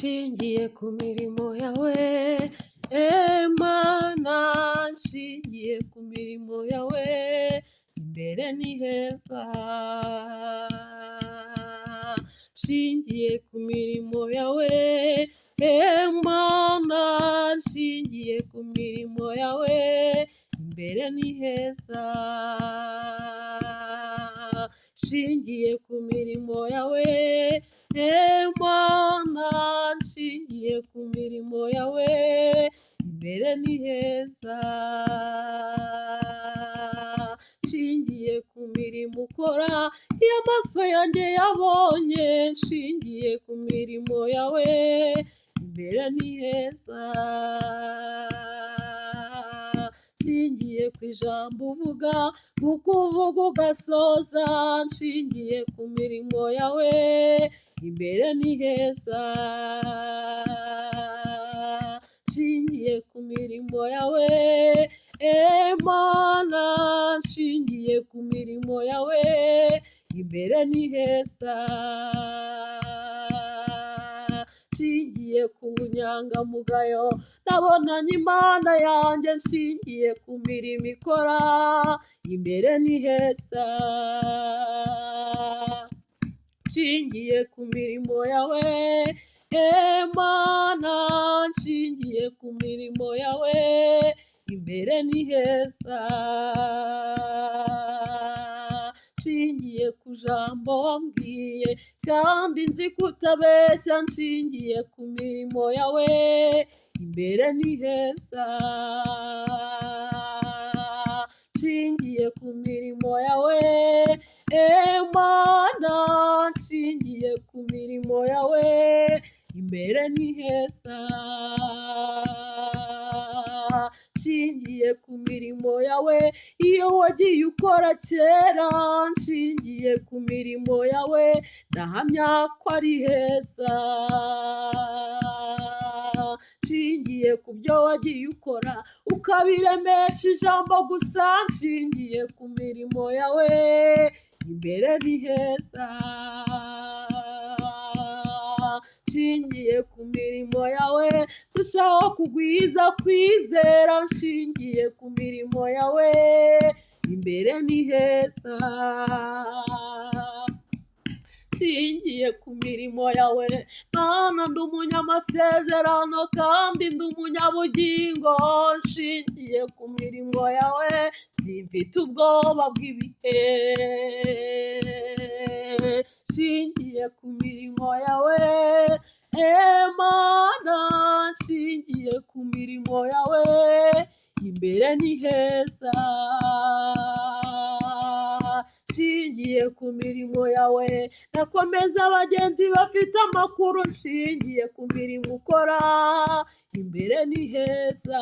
nshingiye ku mirimo yawe, Mana nshingiye ku mirimo yawe, imbere ni heza. Nshingiye ku mirimo yawe, Mana nshingiye ku mirimo yawe, imbere ni heza. Nshingiye ku mirimo yawe, Mana nshingiye ku mirimo yawe, imbere ni heza. Nshingiye ku mirimo ukora, iyo amaso yanjye yabonye, nshingiye ku mirimo yawe, imbere ni heza. Nshingiye ku ijambo uvuga, kuko uvuga ugasoza, nshingiye ku mirimo yawe, imbere ni heza. Nshingiye ku mirimo yawe, Mana nshingiye ku mirimo yawe, imbere ni heza. Nshingiye ku bunyangamugayo, nabonanye Imana yanjye, nshingiye ku mirimo ikora, imbere ni heza. Nshingiye ku mirimo yawe, Mana nshingiye ku mirimo yawe, imbere ni heza. Nshingiye ku jambo wambwiye, kandi nzi kutabeshya, nshingiye ku mirimo yawe, imbere ni heza. Nshingiye ku mirimo yawe, Mana nshingiye ku mirimo yawe, imbere ni heza. Nshingiye ku mirimo yawe, iyo wagiye ukora kera, nshingiye ku mirimo yawe, ndahamya ko ari heza. Nshingiye ku byo wagiye ukora, ukabiremesha ijambo gusa, nshingiye ku mirimo yawe, imbere ni heza. Nshingiye ku mirimo yawe, ndushaho kugwiza kwizera, nshingiye ku mirimo yawe, imbere ni heza. Nshingiye ku mirimo yawe, Mana ndi umunyamasezerano kandi ndi umunyabugingo, nshingiye ku mirimo yawe, simfite ubwoba bw'ibihe. Nshingiye ku mirimo yawe, Mana nshingiye ku mirimo yawe, imbere ni heza. Nshingiye ku mirimo yawe, nakomeza abagenzi bafite amakuru, nshingiye ku mirimo ukora, imbere ni heza.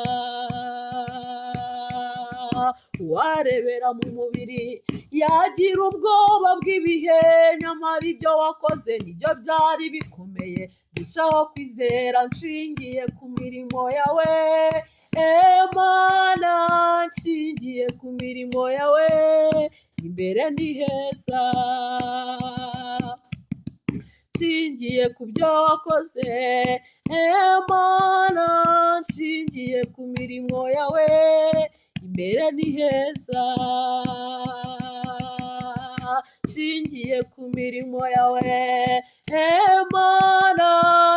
Uwarebera mu mubiri yagira ubwoba bw'ibihe, nyamara ibyo wakoze nibyo byari bikomeye. Ndushaho kwizera, nshingiye ku mirimo yawe, Mana nshingiye ku mirimo yawe, imbere ni heza. Nshingiye ku byo wakoze, Mana nshingiye ku mirimo yawe, imbere ni heza. Nshingiye ku mirimo yawe, Mana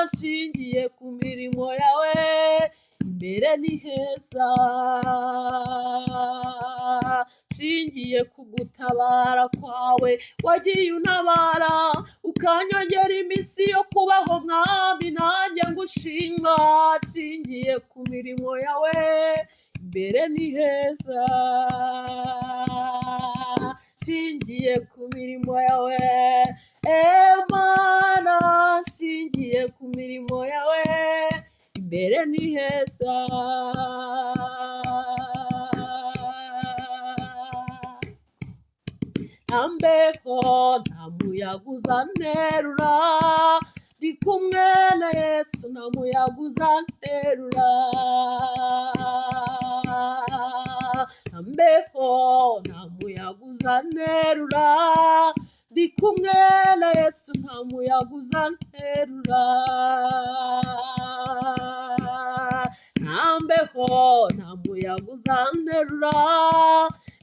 nshingiye ku mirimo yawe, imbere ni heza. Nshingiye ku gutabara kwawe, wagiye untabara ukanyongera iminsi yo kubaho, Mwami nanjye ngushima. Nshingiye ku mirimo yawe, imbere ni heza. Nshingiye ku mirimo yawe, Mana nshingiye ku mirimo yawe, imbere ni heza. Nta mbeho nta muyaga uzanterura, ndi kumwe na Yesu, nta muyaga uzanterura. Nta mbeho nta muyaga uzanterura, ndi kumwe na Yesu nta muyaga uzanterura, nta mbeho nta muyaga uzanterura,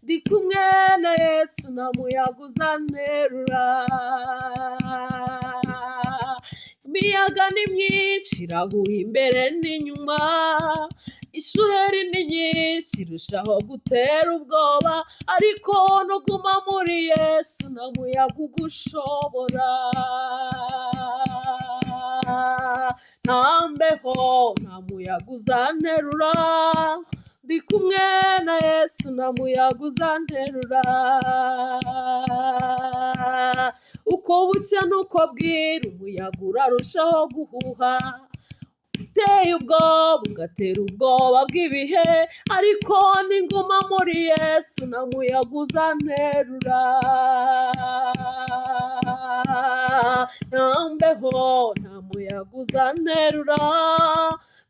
ndi kumwe na Yesu nta muyaga uzanterura. Imiyaga ni myinshi irahuha imbere n'inyuma, ishuheri ni nyinshi irushaho gutera ubwoba, ariko nuguma muri Yesu nta muyaga ugushobora, nta mbeho nta muyaga uzanterura, ndi kumwe na Yesu nta muyaga uzanterura. Uko bucya nuko bwira umuyaga urarushaho guhuha, uteye ubwoba ugatera ubwoba bw'ibihe, ariko ninguma muri Yesu nta muyaga uzanterura, nta mbeho nta muyaga uzanterura,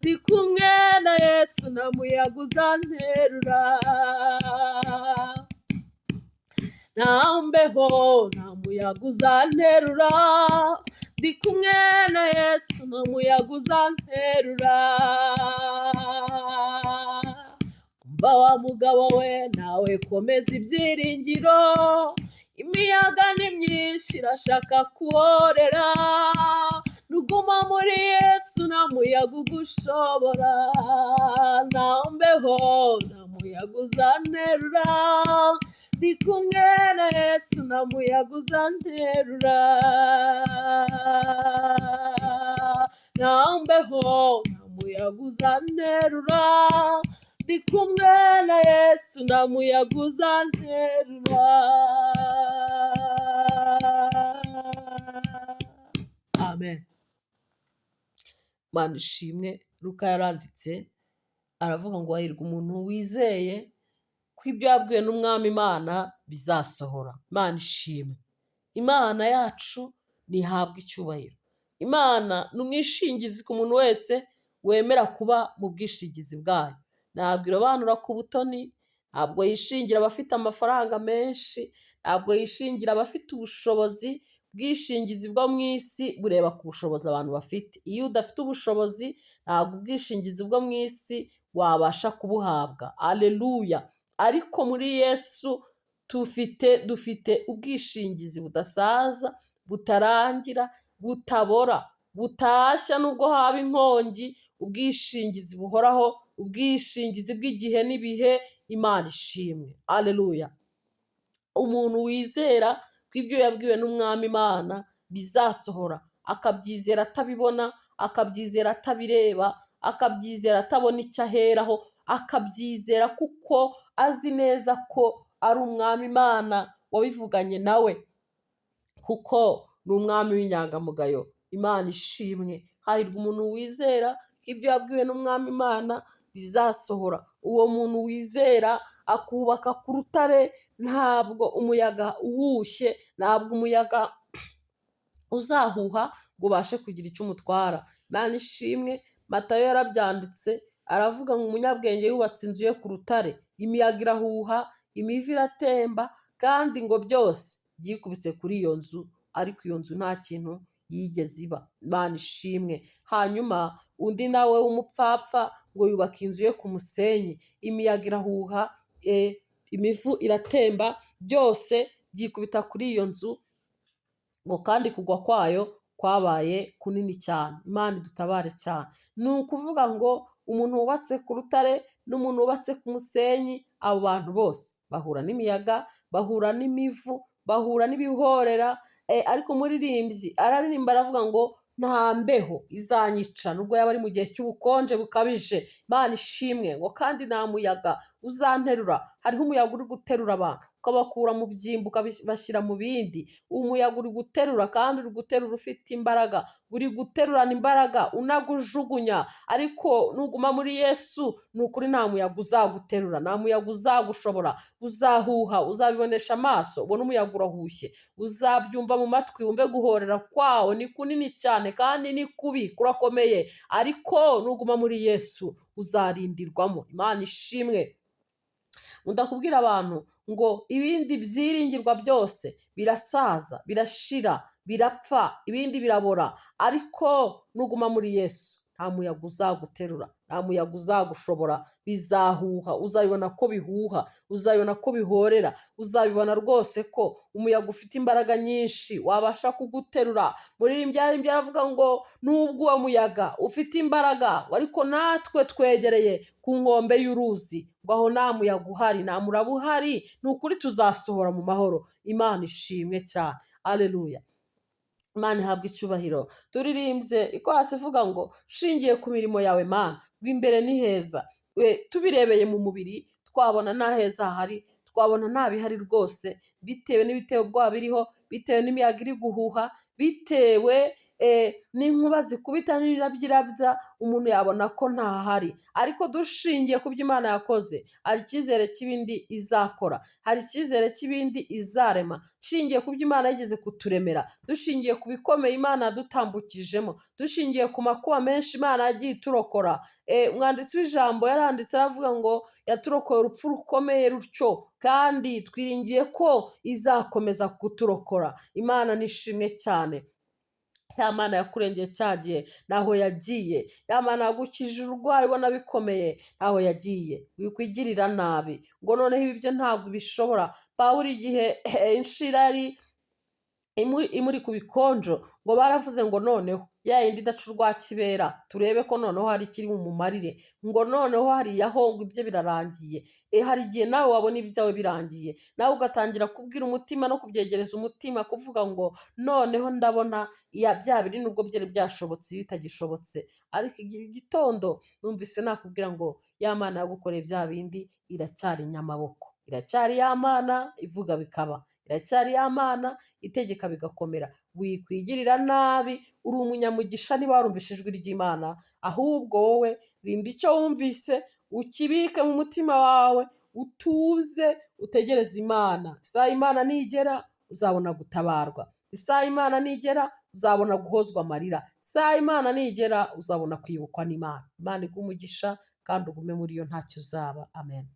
ndi kumwe na Yesu nta muyaga uzanterura, nta mbeho nta muyaga uzanterura, ndi kumwe na Yesu nta muyaga uzanterura. Umva wa mugabo we nawe komeza ibyiringiro, imiyaga ni myinshi irashaka kuhorera, nuguma muri Yesu nta muyaga ugushobora, nta mbeho nta muyaga uzanterura, ndi kumwe na Yesu nta muyaga uzanterura, nta mbeho nta muyaga uzanterura, ndi kumwe na Yesu nta muyaga uzanterura. Amen. Mana ishimwe. Luka yaranditse aravuga ngo hahirwa umuntu wizeye ko ibyo yabwiwe n'umwami Imana bizasohora. Imana ishimwe. Imana yacu ntihabwa icyubahiro. Imana ni umwishingizi ku muntu wese wemera kuba mu bwishingizi bwayo. Ntabwo irobanura ku butoni, ntabwo yishingira abafite amafaranga menshi, ntabwo yishingira abafite ubushobozi. Ubwishingizi bwo mu isi bureba ku bushobozi abantu bafite. Iyo udafite ubushobozi ntabwo ubwishingizi bwo mu isi wabasha kubuhabwa. Aleluya. Ariko muri Yesu dufite ubwishingizi budasaza, butarangira, butabora, butashya nubwo haba inkongi, ubwishingizi buhoraho, ubwishingizi bw'igihe n'ibihe. Imana ishimwe. Aleluya. Umuntu wizera ko ibyo yabwiwe n'umwami Imana bizasohora, akabyizera atabibona, akabyizera atabireba, akabyizera atabona icyo aheraho, akabyizera kuko azi neza ko ari umwami Imana wabivuganye nawe, kuko ni umwami w'inyangamugayo. Imana ishimwe. Hahirwa umuntu wizera ko ibyo yabwiwe n'umwami Imana bizasohora. Uwo muntu wizera akubaka ku rutare, ntabwo umuyaga uhushye, ntabwo umuyaga uzahuha ngo ubashe kugira icyo umutwara. Imana ishimwe. Matayo yarabyanditse aravuga ngo umunyabwenge yubatse inzu ye ku rutare, imiyaga irahuha, imivu iratemba, kandi ngo byose byikubise kuri iyo nzu, ariko iyo nzu nta kintu yigeze iba. Imana ishimwe. Hanyuma undi nawe w'umupfapfa ngo yubaka inzu ye ku musenyi, imiyaga irahuha, imivu iratemba, byose byikubita kuri iyo nzu, ngo kandi kugwa kwayo kwabaye kunini cyane. Imana idutabare cyane. Ni ukuvuga ngo umuntu wubatse ku rutare n'umuntu wubatse ku musenyi, abo bantu bose bahura n'imiyaga, bahura n'imivu, bahura n'ibihorera, ariko umuririmbyi araririmba aravuga ngo nta mbeho izanyica nubwo yaba ari mu gihe cy'ubukonje bukabije. Imana ishimwe. ngo kandi nta muyaga uzanterura. Hariho umuyaga uri guterura abantu ukabakura mu byimbo ukabashyira mu bindi. Umuyaga uri guterura, kandi uri guterura ufite imbaraga, uri guterurana imbaraga unagujugunya, ariko nuguma muri Yesu ni ukuri nta muyaga uzaguterura, nta muyaga uzagushobora. Uzahuha, uzabibonesha amaso ubone umuyaga urahushye, uzabyumva mu matwi wumve guhorera kwawo ni kunini cyane kandi ni kubi, kurakomeye, ariko nuguma muri Yesu uzarindirwamo. Imana ishimwe. Ndakubwira abantu ngo ibindi byiringirwa byose birasaza, birashira, birapfa, ibindi birabora, ariko nuguma muri Yesu nta muyaga uzaguterura, nta muyaga uzagushobora, bizahuha, uzabibona ko bihuha, uzabibona ko bihorera, uzabibona rwose ko umuyaga ufite imbaraga nyinshi wabasha kuguterura. Muririmbyi yaririmbye aravuga ngo nubwo uwo muyaga ufite imbaraga, ariko natwe twegereye ku nkombe y'uruzi, ngo aho nta muyaga uhari, nta muraba uhari, ni ukuri tuzasohora mu mahoro. Imana ishimwe cyane, aleluya. Imana ihabwa icyubahiro. Turirimbye ikorasi ivuga ngo shingiye ku mirimo yawe Mana, rw'imbere ni heza. Tubirebeye mu mubiri twabona nta heza hahari, twabona nta bihari rwose, bitewe n'ibiteye ubwoba biriho, bitewe n'imiyaga iri guhuha, bitewe n'inkuba zikubita n'ibirabya, umuntu yabona ko ntahari. Ariko dushingiye ku byo Imana yakoze, hari icyizere cy'ibindi izakora, hari icyizere cy'ibindi izarema. Dushingiye ku byo Imana yigeze kuturemera, dushingiye ku bikomeye Imana yadutambukijemo, dushingiye ku makuba menshi Imana yagiye iturokora. Umwanditsi w'ijambo yaranditse aravuga ngo yaturokoye urupfu rukomeye rutyo, kandi twiringiye ko izakomeza kuturokora. Imana nishimwe cyane. Ya Mana yakurengeye cyagiye naho yagiye, ya Mana yagukije urwaye ubona bikomeye naho yagiye, wikwigirira nabi ngo noneho ibi byo ntabwo bishobora. Pawulo igihe inshira yari imuri ku bikonjo, ngo baravuze ngo noneho ya yindi idaca urwa kibera, turebe ko noneho hari ikiri bumumarire, ngo noneho hariya ho ngo ibye birarangiye. Hari igihe nawe wabona ibyawe birangiye, nawe ugatangira kubwira umutima no kubyegereza umutima, kuvuga ngo noneho ndabona bya biri nubwo byari byashobotse bitagishobotse. Ariko igitondo numvise nakubwira ngo ya Mana yagukoreye bya bindi iracyari inyamaboko, iracyari ya Mana ivuga bikaba, iracyari ya Mana itegeka bigakomera. Wikwigirira nabi, uri umunyamugisha niba warumvise ijwi ry'Imana, ahubwo wowe rinda icyo wumvise ukibike mu mutima wawe, utuze utegereze Imana. Isaha Imana nigera uzabona gutabarwa, isaha Imana nigera uzabona guhozwa amarira, isaha Imana nigera uzabona kwibukwa n'Imana. Imana iguhe umugisha kandi ugume muri yo, ntacyo uzaba. Amen.